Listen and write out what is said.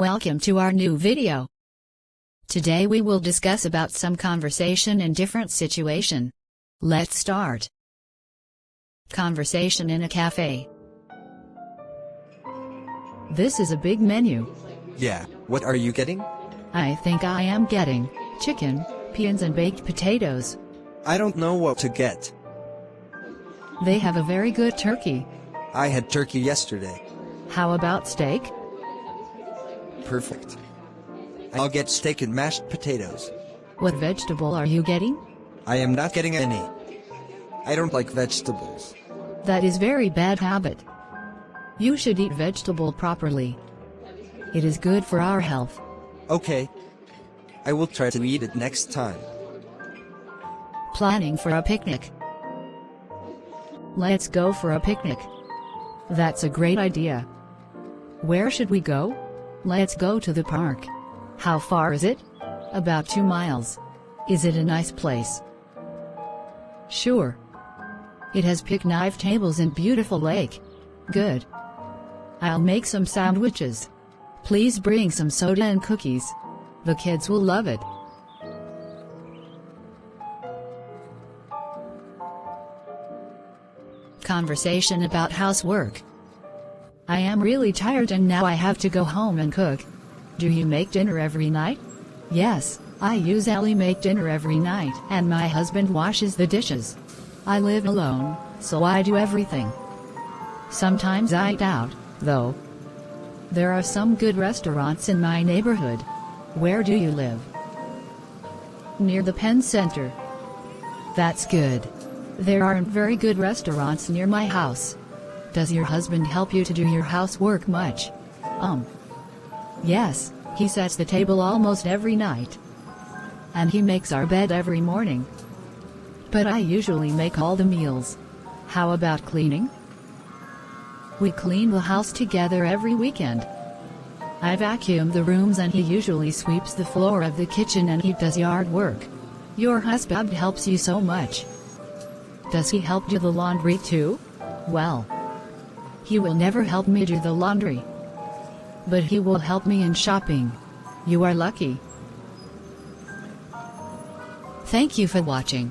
Welcome to our new video. Today we will discuss about some conversation in different situation. Let's start. Conversation in a cafe. This is a big menu. Yeah, what are you getting? I think I am getting chicken, peas and baked potatoes. I don't know what to get. They have a very good turkey. I had turkey yesterday. How about steak? Perfect. I'll get steak and mashed potatoes. What vegetable are you getting? I am not getting any. I don't like vegetables. That is very bad habit. You should eat vegetable properly. It is good for our health. Okay. I will try to eat it next time. Planning for a picnic. Let's go for a picnic. That's a great idea. Where should we go? Let's go to the park. How far is it? About 2 miles. Is it a nice place? Sure. It has picnic tables and beautiful lake. Good. I'll make some sandwiches. Please bring some soda and cookies. The kids will love it. Conversation about housework. I am really tired and now I have to go home and cook. Do you make dinner every night? Yes, I usually make dinner every night and my husband washes the dishes. I live alone, so I do everything. Sometimes I eat out, though. There are some good restaurants in my neighborhood. Where do you live? Near the Penn Center. That's good. There aren't very good restaurants near my house. Does your husband help you to do your housework much? Yes, he sets the table almost every night. And he makes our bed every morning. But I usually make all the meals. How about cleaning? We clean the house together every weekend. I vacuum the rooms and he usually sweeps the floor of the kitchen and he does yard work. Your husband helps you so much. Does he help do the laundry too? Well, he will never help me do the laundry. But he will help me in shopping. You are lucky. Thank you for watching.